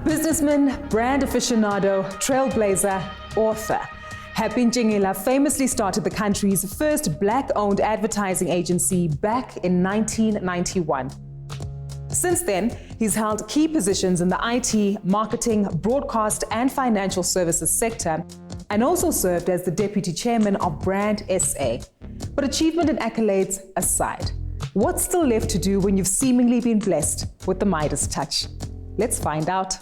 Businessman, brand aficionado, trailblazer, author. Happy Ntshingila famously started the country's first Black-owned advertising agency back in 1991. Since then, he's held key positions in the IT, marketing, broadcast, and financial services sector, and also served as the deputy chairman of Brand SA. But achievement and accolades aside, what's still left to do when you've seemingly been blessed with the Midas touch? Let's find out.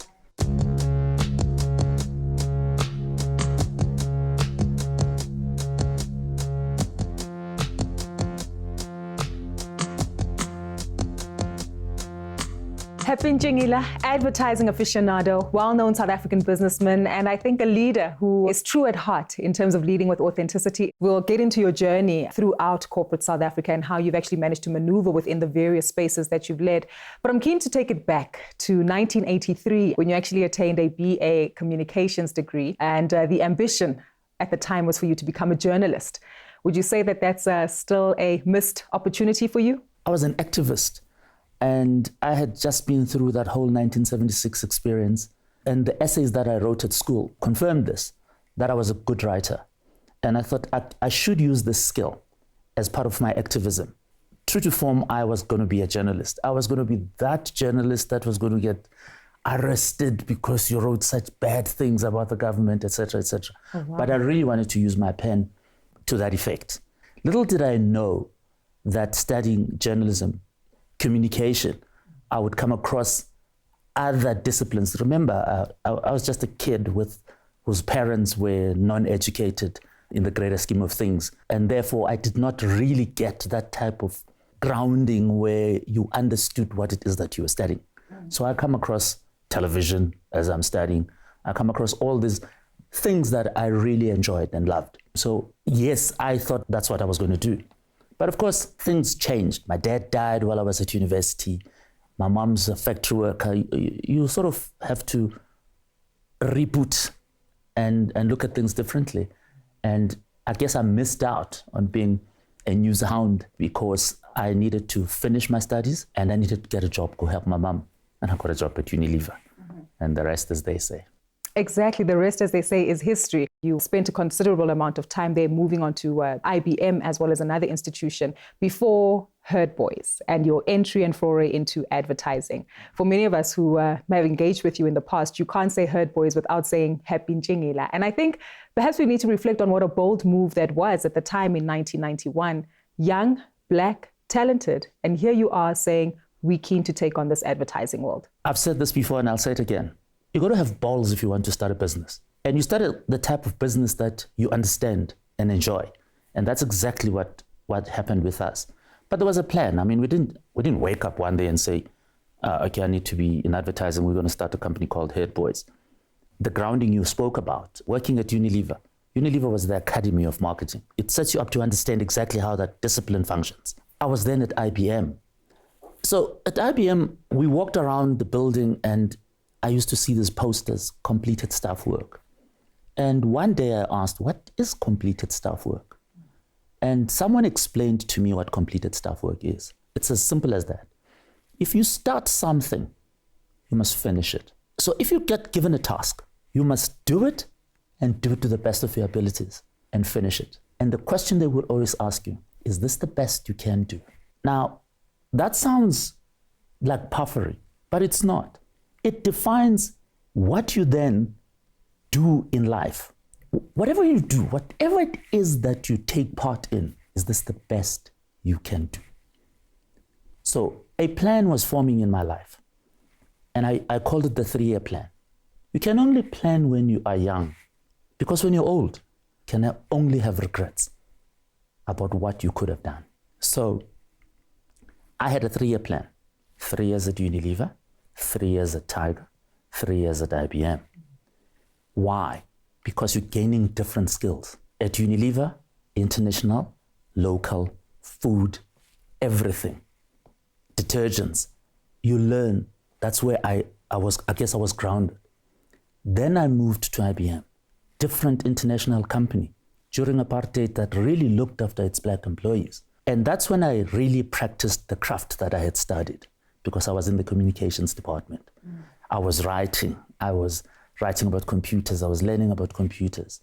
Happy Ntshingila, advertising aficionado, well-known South African businessman, and I think a leader who is true at heart in terms of leading with authenticity. We'll get into your journey throughout corporate South Africa and how you've actually managed to maneuver within the various spaces that you've led. But I'm keen to take it back to 1983 when you actually attained a BA communications degree, and the ambition at the time was for you to become a journalist. Would you say that that's still a missed opportunity for you? I was an activist. And I had just been through that whole 1976 experience. And the essays that I wrote at school confirmed this, that I was a good writer. And I thought I should use this skill as part of my activism. True to form, I was going to be a journalist. I was going to be that journalist that was going to get arrested because you wrote such bad things about the government, etc., etc. Oh, wow. But I really wanted to use my pen to that effect. Little did I know that studying journalism, communication, I would come across other disciplines. Remember, I was just a kid whose parents were non-educated in the greater scheme of things. And therefore, I did not really get that type of grounding where you understood what it is that you were studying. So I come across television as I'm studying. I come across all these things that I really enjoyed and loved. So yes, I thought that's what I was going to do. But of course, things changed. My dad died while I was at university. My mom's a factory worker. You sort of have to reboot and look at things differently. And I guess I missed out on being a news hound because I needed to finish my studies and I needed to get a job, go help my mom. And I got a job at Unilever. And the rest, as they say. Exactly. The rest, as they say, is history. You spent a considerable amount of time there moving on to IBM as well as another institution before HerdBuoys and your entry and foray into advertising. For many of us who may have engaged with you in the past, you can't say HerdBuoys without saying Happy Ntshingila. And I think perhaps we need to reflect on what a bold move that was at the time in 1991. Young, black, talented. And here you are saying, we're keen to take on this advertising world. I've said this before and I'll say it again. You've got to have balls if you want to start a business. And you start the type of business that you understand and enjoy. And that's exactly what happened with us. But there was a plan. I mean, we didn't wake up one day and say, okay, I need to be in advertising. We're going to start a company called HerdBuoys. The grounding you spoke about, working at Unilever. Unilever was the academy of marketing. It sets you up to understand exactly how that discipline functions. I was then at IBM. So at IBM, we walked around the building and I used to see these posters, completed staff work. And one day I asked, what is completed staff work? And someone explained to me what completed staff work is. It's as simple as that. If you start something, you must finish it. So if you get given a task, you must do it and do it to the best of your abilities and finish it. And the question they would always ask you, is this the best you can do? Now, that sounds like puffery, but it's not. It defines what you then do in life. Whatever you do, whatever it is that you take part in, is this the best you can do? So a plan was forming in my life. And I called it the 3-year plan. You can only plan when you are young, because when you're old, you can only have regrets about what you could have done. So I had a 3-year plan. 3 years at Unilever, 3 years at Tiger, 3 years at IBM. Why? Because you're gaining different skills. At Unilever, international, local, food, everything. Detergents. You learn. That's where I guess I was grounded. Then I moved to IBM, different international company during apartheid that really looked after its black employees. And that's when I really practiced the craft that I had studied, because I was in the communications department. I was writing, I was writing about computers. I was learning about computers.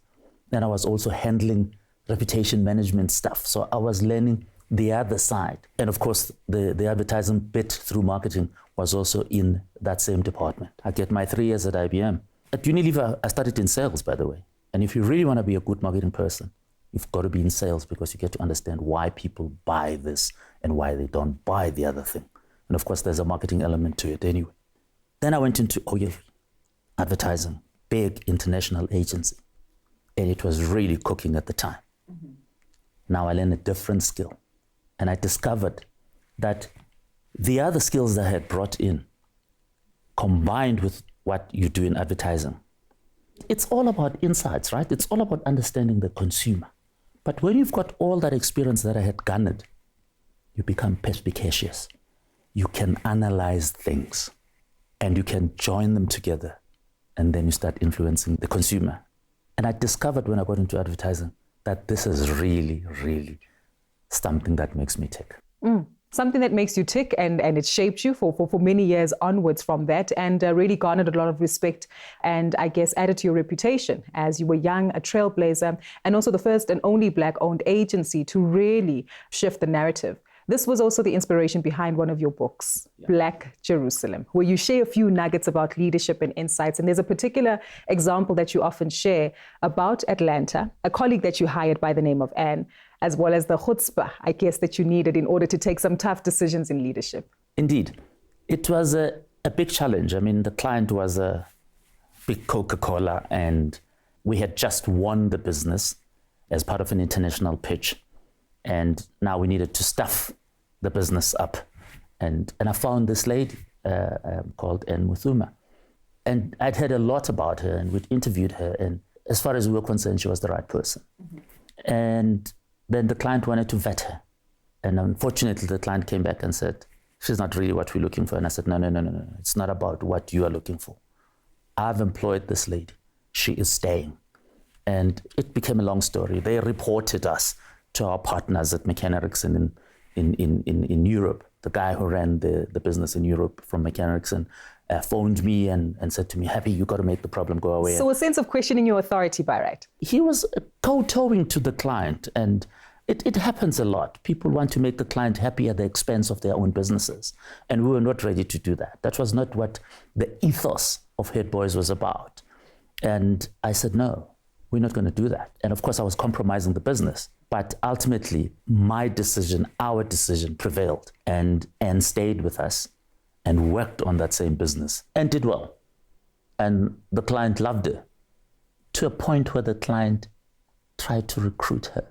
Then I was also handling reputation management stuff. So I was learning the other side. And of course, the advertising bit through marketing was also in that same department. I get my 3 years at IBM. At Unilever, I started in sales, by the way. And if you really want to be a good marketing person, you've got to be in sales because you get to understand why people buy this and why they don't buy the other thing. And of course, there's a marketing element to it anyway. Then I went into oil advertising, big international agency. And it was really cooking at the time. Mm-hmm. Now I learned a different skill. And I discovered that the other skills that I had brought in, combined with what you do in advertising, it's all about insights, right? It's all about understanding the consumer. But when you've got all that experience that I had garnered, you become perspicacious. You can analyze things and you can join them together, and then you start influencing the consumer. And I discovered when I got into advertising that this is really, really something that makes me tick. Something that makes you tick, and it shaped you for many years onwards from that, and really garnered a lot of respect and I guess added to your reputation as you were young, a trailblazer, and also the first and only Black-owned agency to really shift the narrative. This was also the inspiration behind one of your books, Black Jerusalem, where you share a few nuggets about leadership and insights. And there's a particular example that you often share about Atlanta, a colleague that you hired by the name of Anne, as well as the chutzpah, I guess, that you needed in order to take some tough decisions in leadership. Indeed. It was a big challenge. I mean, the client was a big Coca-Cola, and we had just won the business as part of an international pitch. And now we needed to stuff the business up. And I found this lady called Anne Muthuma. And I'd heard a lot about her, and we'd interviewed her. And as far as we were concerned, she was the right person. Mm-hmm. And then the client wanted to vet her. And unfortunately, the client came back and said, she's not really what we're looking for. And I said, no. It's not about what you are looking for. I've employed this lady. She is staying. And it became a long story. They reported us to our partners at McCann Erickson in Europe. The guy who ran the business in Europe from McCann Erickson phoned me and said to me, Happy, you got to make the problem go away. So a sense of questioning your authority by right. He was kowtowing to the client, and it happens a lot. People want to make the client happy at the expense of their own businesses. And we were not ready to do that. That was not what the ethos of HerdBuoys was about. And I said, no, we're not going to do that. And of course, I was compromising the business. But ultimately, my decision, our decision prevailed, and stayed with us and worked on that same business and did well. And the client loved her, to a point where the client tried to recruit her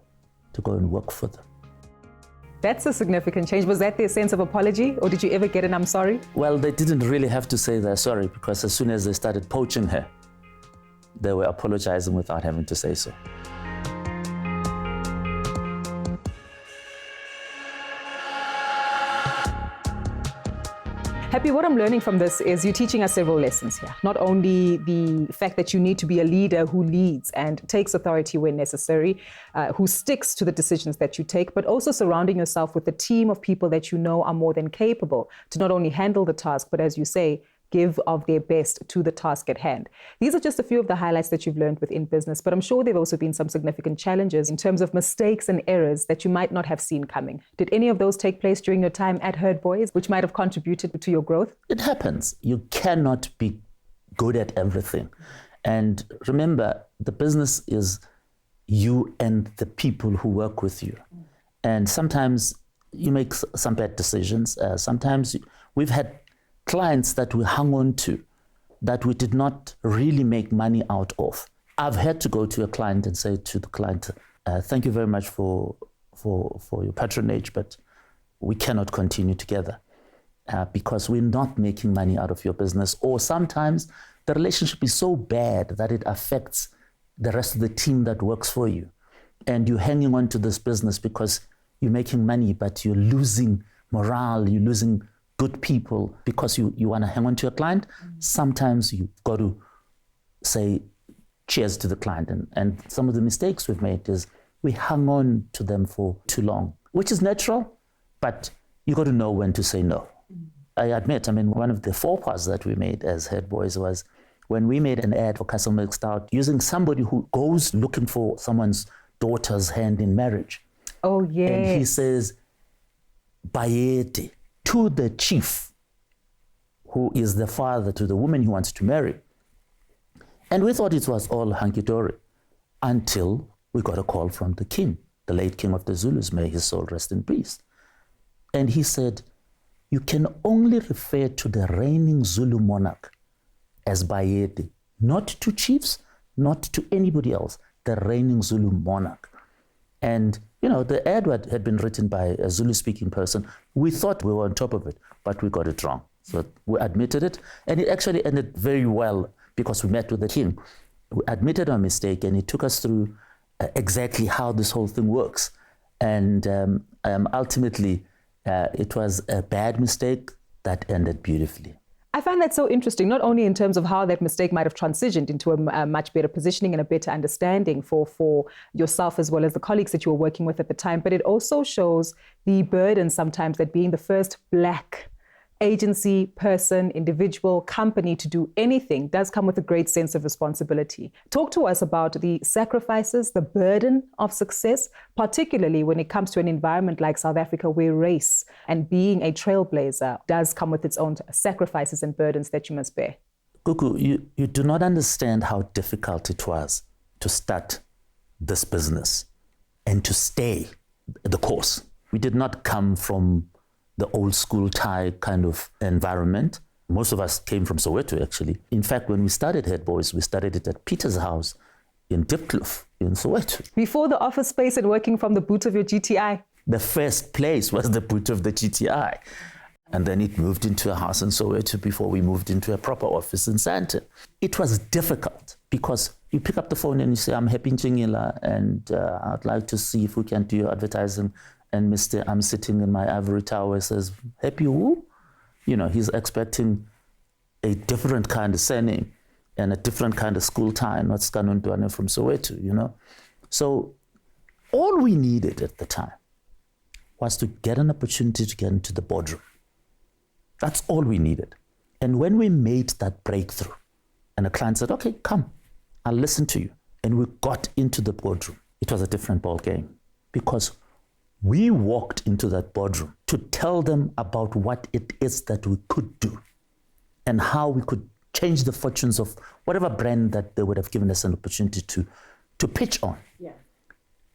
to go and work for them. That's a significant change. Was that their sense of apology, or did you ever get an I'm sorry? Well, they didn't really have to say they're sorry, because as soon as they started poaching her, they were apologizing without having to say so. Happy, what I'm learning from this is you're teaching us several lessons here. Not only the fact that you need to be a leader who leads and takes authority when necessary, who sticks to the decisions that you take, but also surrounding yourself with a team of people that you know are more than capable to not only handle the task, but as you say, give of their best to the task at hand. These are just a few of the highlights that you've learned within business, but I'm sure there have also been some significant challenges in terms of mistakes and errors that you might not have seen coming. Did any of those take place during your time at HerdBuoys, which might have contributed to your growth? It happens. You cannot be good at everything. And remember, the business is you and the people who work with you. And sometimes you make some bad decisions. Sometimes we've had clients that we hung on to that we did not really make money out of. I've had to go to a client and say to the client, thank you very much for your patronage, but we cannot continue together because we're not making money out of your business. Or sometimes the relationship is so bad that it affects the rest of the team that works for you. And you're hanging on to this business because you're making money, but you're losing morale, you're losing good people because you want to hang on to your client. Sometimes you've got to say cheers to the client. And some of the mistakes we've made is we hung on to them for too long, which is natural, but you got to know when to say no. I admit, one of the faux pas that we made as HerdBuoys was when we made an ad for Castle Milk Stout using somebody who goes looking for someone's daughter's hand in marriage. Oh, yes. And he says, Bayete, to the chief, who is the father to the woman he wants to marry. And we thought it was all hunky-dory until we got a call from the king, the late king of the Zulus, may his soul rest in peace. And he said, you can only refer to the reigning Zulu monarch as Bayete, not to chiefs, not to anybody else, the reigning Zulu monarch. And, you know, the ad had been written by a Zulu-speaking person. We thought we were on top of it, but we got it wrong. So we admitted it, and it actually ended very well because we met with the king. We admitted our mistake, and he took us through exactly how this whole thing works. And ultimately, it was a bad mistake that ended beautifully. I find that so interesting, not only in terms of how that mistake might have transitioned into a much better positioning and a better understanding for yourself as well as the colleagues that you were working with at the time, but it also shows the burden sometimes that being the first Black agency, person, individual, company to do anything does come with a great sense of responsibility. Talk to us about the sacrifices, the burden of success, particularly when it comes to an environment like South Africa where race and being a trailblazer does come with its own sacrifices and burdens that you must bear. Gugu, you do not understand how difficult it was to start this business and to stay the course. We did not come from the old school Thai kind of environment. Most of us came from Soweto, actually. In fact, when we started HerdBuoys, we started it at Peter's house in Dipkloof in Soweto. Before the office space and working from the boot of your GTI? The first place was the boot of the GTI. And then it moved into a house in Soweto before we moved into a proper office in Sandton. It was difficult because you pick up the phone and you say, I'm Happy Ntshingila, and I'd like to see if we can do your advertising. And I'm sitting in my ivory tower, says, Happy who? You know, he's expecting a different kind of surname and a different kind of school tie, not Skanundwane from Soweto, you know. So all we needed at the time was to get an opportunity to get into the boardroom. That's all we needed. And when we made that breakthrough, and the client said, okay, come, I'll listen to you. And we got into the boardroom. It was a different ball game because we walked into that boardroom to tell them about what it is that we could do and how we could change the fortunes of whatever brand that they would have given us an opportunity to pitch on. Yeah.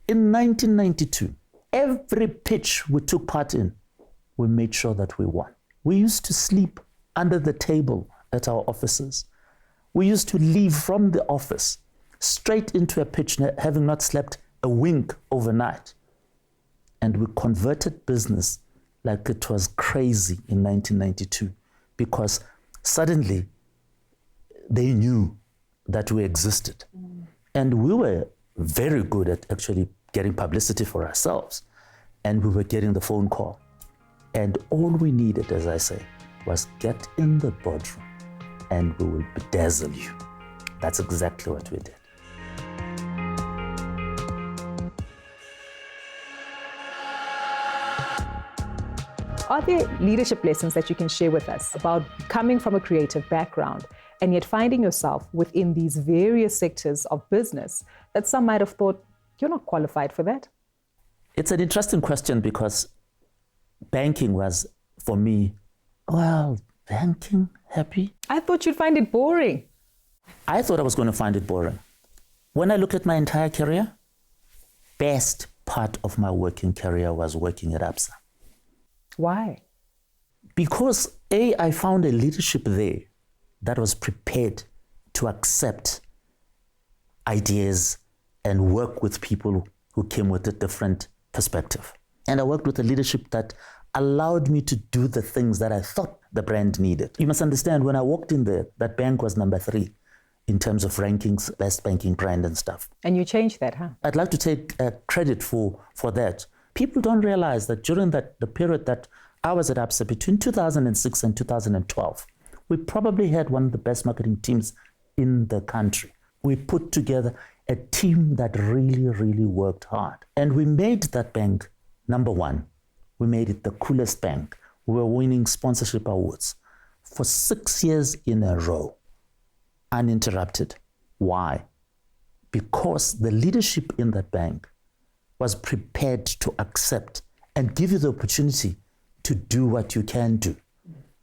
In 1992, every pitch we took part in, we made sure that we won. We used to sleep under the table at our offices. We used to leave from the office straight into a pitch, having not slept a wink overnight. And we converted business like it was crazy in 1992 because suddenly they knew that we existed. And we were very good at actually getting publicity for ourselves. And we were getting the phone call. And all we needed, as I say, was get in the boardroom and we will bedazzle you. That's exactly what we did. Are there leadership lessons that you can share with us about coming from a creative background and yet finding yourself within these various sectors of business that some might have thought you're not qualified for that? It's an interesting question because banking was, for me, well, banking, Happy? I thought you'd find it boring. I thought I was going to find it boring. When I look at my entire career, best part of my working career was working at Absa. Why? Because I found a leadership there that was prepared to accept ideas and work with people who came with a different perspective. And I worked with a leadership that allowed me to do the things that I thought the brand needed. You must understand, when I walked in there, that bank was number 3 in terms of rankings, best banking brand and stuff. And you changed that, huh? I'd like to take credit for that. People don't realize that during the period that I was at Absa, between 2006 and 2012, we probably had one of the best marketing teams in the country. We put together a team that really, really worked hard. And we made that bank number 1. We made it the coolest bank. We were winning sponsorship awards for 6 years in a row. uninterrupted. Why? Because the leadership in that bank was prepared to accept and give you the opportunity to do what you can do.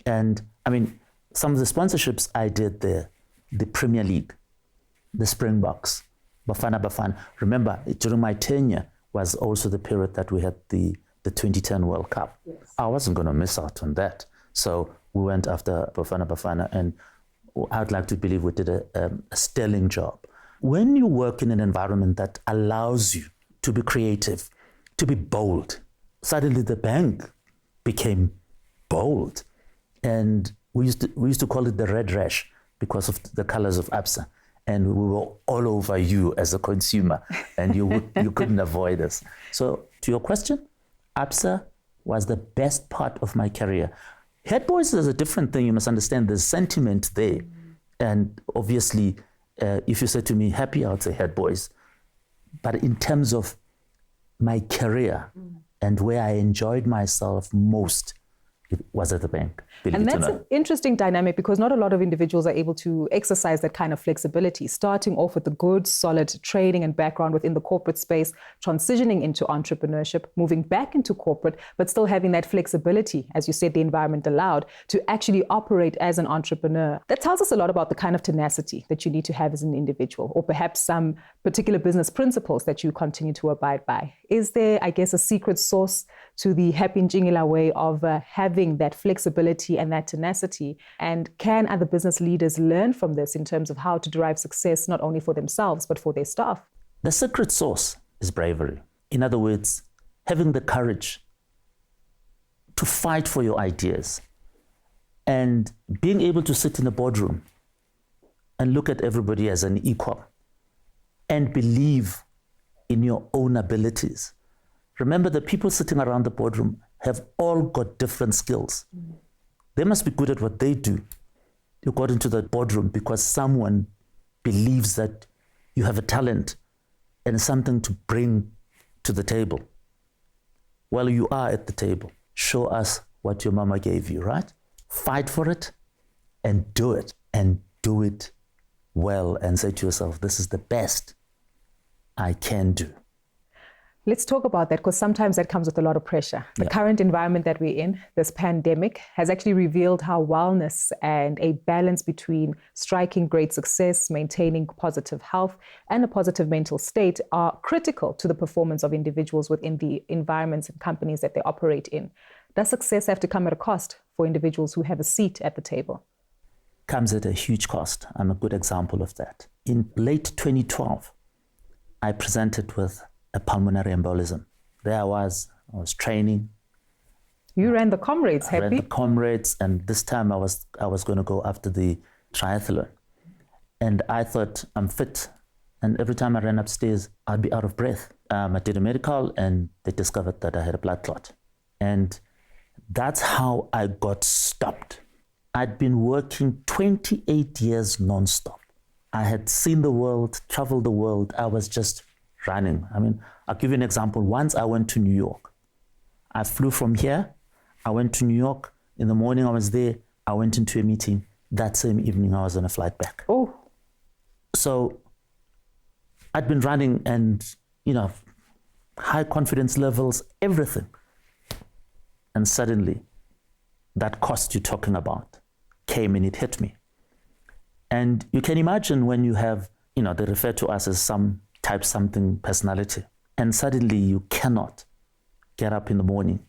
And I mean, some of the sponsorships I did there, the Premier League, the Springboks, Bafana Bafana. Remember, during my tenure was also the period that we had the 2010 World Cup. Yes. I wasn't going to miss out on that. So we went after Bafana Bafana, and I'd like to believe we did a sterling job. When you work in an environment that allows you to be creative, to be bold, suddenly the bank became bold. And we used to call it the red rash because of the colors of Absa. And we were all over you as a consumer, and you couldn't avoid us. So to your question, Absa was the best part of my career. HerdBuoys is a different thing. You must understand there's sentiment there. And obviously, if you said to me, Happy, I would say HerdBuoys. But in terms of my career and where I enjoyed myself most, it was at the bank. And that's an interesting dynamic, because not a lot of individuals are able to exercise that kind of flexibility, starting off with a good, solid training and background within the corporate space, transitioning into entrepreneurship, moving back into corporate, but still having that flexibility, as you said, the environment allowed, to actually operate as an entrepreneur. That tells us a lot about the kind of tenacity that you need to have as an individual, or perhaps some particular business principles that you continue to abide by. Is there, I guess, a secret sauce to the Happy Ntshingila way of having that flexibility and that tenacity? And can other business leaders learn from this in terms of how to derive success, not only for themselves, but for their staff? The secret sauce is bravery. In other words, having the courage to fight for your ideas and being able to sit in a boardroom and look at everybody as an equal and believe in your own abilities. Remember, the people sitting around the boardroom have all got different skills. They must be good at what they do. You got into the boardroom because someone believes that you have a talent and something to bring to the table. Well, you are at the table. Show us what your mama gave you, right? Fight for it and do it well, and say to yourself, this is the best I can do. Let's talk about that, because sometimes that comes with a lot of pressure. The current environment that we're in, this pandemic, has actually revealed how wellness and a balance between striking great success, maintaining positive health, and a positive mental state are critical to the performance of individuals within the environments and companies that they operate in. Does success have to come at a cost for individuals who have a seat at the table? Comes at a huge cost. I'm a good example of that. In late 2012, I presented with a pulmonary embolism. There I was training. You ran the Comrades, Happy? I ran the Comrades, and this time I was going to go after the triathlon. And I thought, I'm fit. And every time I ran upstairs, I'd be out of breath. I did a medical, and they discovered that I had a blood clot. And that's how I got stopped. I'd been working 28 years nonstop. I had seen the world, traveled the world. I was just running. I mean, I'll give you an example. Once I went to New York. I flew from here. I went to New York. In the morning, I was there. I went into a meeting. That same evening, I was on a flight back. Oh. So I'd been running and, high confidence levels, everything. And suddenly, that cost you're talking about came and it hit me. And you can imagine when you have, they refer to us as some type something personality, and suddenly you cannot get up in the morning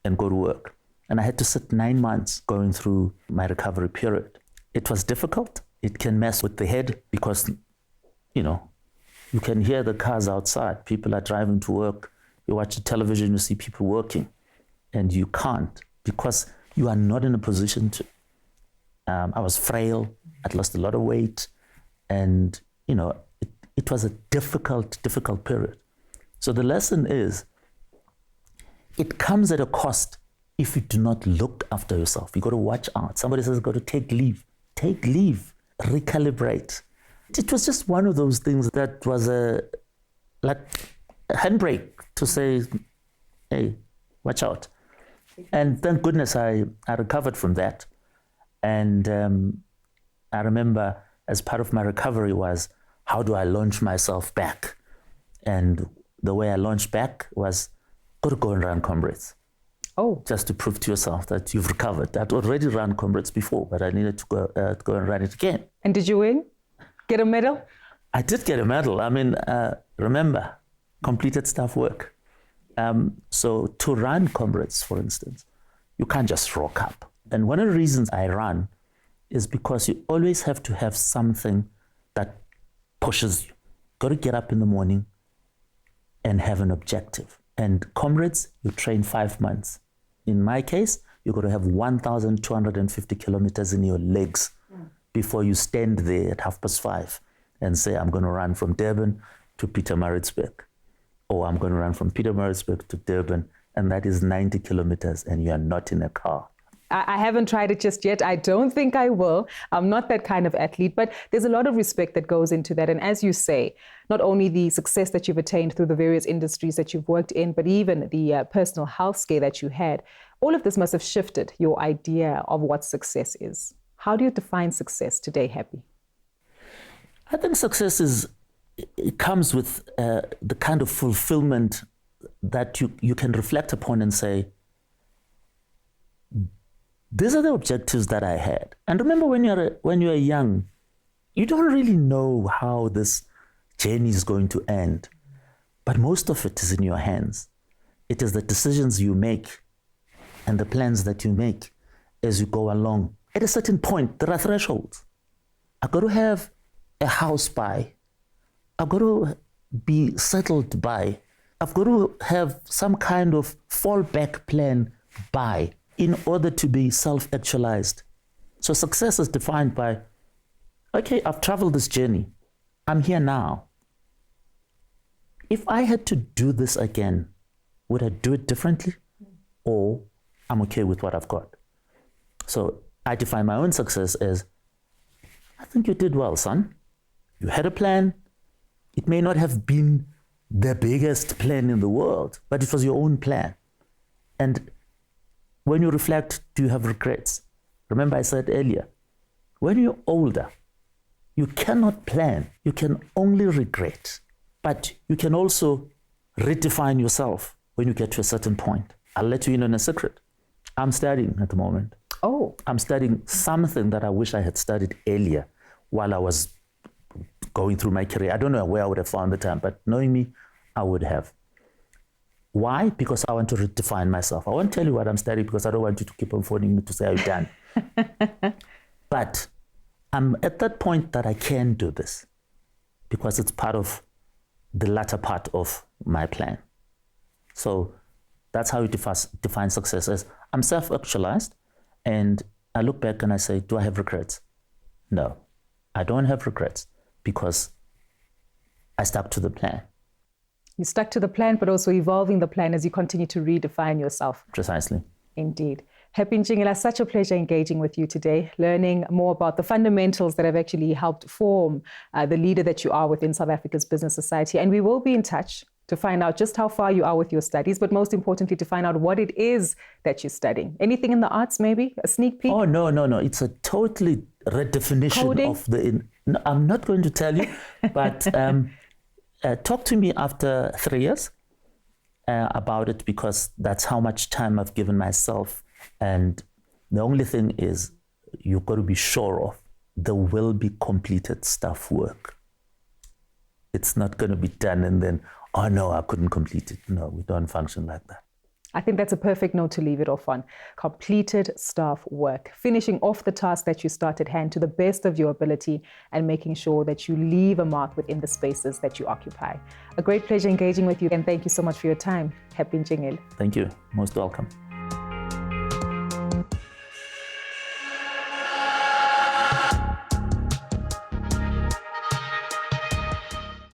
and go to work. And I had to sit 9 months going through my recovery period. It was difficult. It can mess with the head because, you can hear the cars outside. People are driving to work. You watch the television, you see people working, and you can't because you are not in a position to. I was frail. I'd lost a lot of weight, and, it was a difficult period. So the lesson is, it comes at a cost if you do not look after yourself. You got to watch out. Somebody says, got to take leave, recalibrate. It was just one of those things that was like a handbrake to say, hey, watch out. And thank goodness I recovered from that. And I remember as part of my recovery was, how do I launch myself back? And the way I launched back was, got to go and run comrades. Oh. Just to prove to yourself that you've recovered. I'd already run comrades before, but I needed to go and run it again. And did you win? Get a medal? I did get a medal. I mean, remember, completed staff work. So to run comrades, for instance, you can't just rock up. And one of the reasons I run is because you always have to have something that pushes you. Got to get up in the morning and have an objective. And comrades, you train 5 months. In my case, you've got to have 1,250 kilometers in your legs before you stand there at 5:30 and say, I'm going to run from Durban to Pietermaritzburg, or I'm going to run from Pietermaritzburg to Durban, and that is 90 kilometers, and you are not in a car. I haven't tried it just yet. I don't think I will. I'm not that kind of athlete, but there's a lot of respect that goes into that. And as you say, not only the success that you've attained through the various industries that you've worked in, but even the personal health scare that you had, all of this must have shifted your idea of what success is. How do you define success today, Happy? I think success it comes with the kind of fulfillment that you can reflect upon and say, these are the objectives that I had. And remember, when you're young, you don't really know how this journey is going to end. But most of it is in your hands. It is the decisions you make and the plans that you make as you go along. At a certain point, there are thresholds. I've got to have a house by. I've got to be settled by. I've got to have some kind of fallback plan by, in order to be self-actualized. So success is defined by, okay, I've traveled this journey. I'm here now. If I had to do this again, would I do it differently? Or I'm okay with what I've got? So I define my own success as, I think you did well, son. You had a plan. It may not have been the biggest plan in the world, but it was your own plan. And when you reflect, do you have regrets? Remember I said earlier, when you're older, you cannot plan. You can only regret. But you can also redefine yourself when you get to a certain point. I'll let you in on a secret. I'm studying at the moment. Oh. I'm studying something that I wish I had studied earlier while I was going through my career. I don't know where I would have found the time, but knowing me, I would have. Why? Because I want to redefine myself. I won't tell you what I'm studying because I don't want you to keep on phoning me to say, are you done? But I'm at that point that I can do this because it's part of the latter part of my plan. So that's how you define success as, I'm self-actualized, and I look back and I say, do I have regrets? No, I don't have regrets because I stuck to the plan. You stuck to the plan, but also evolving the plan as you continue to redefine yourself. Precisely. Indeed. Happy Ntshingila, such a pleasure engaging with you today, learning more about the fundamentals that have actually helped form the leader that you are within South Africa's business society. And we will be in touch to find out just how far you are with your studies, but most importantly, to find out what it is that you're studying. Anything in the arts, maybe? A sneak peek? Oh, no. It's a totally redefinition Coding? of the... No, I'm not going to tell you, but... talk to me after 3 years about it, because that's how much time I've given myself. And the only thing is, you've got to be sure of there will be completed staff work. It's not going to be done and then, oh no, I couldn't complete it. No, we don't function like that. I think that's a perfect note to leave it off on. Completed staff work, finishing off the task that you start at hand to the best of your ability and making sure that you leave a mark within the spaces that you occupy. A great pleasure engaging with you, and thank you so much for your time. Happy Ntshingila. Thank you. Most welcome.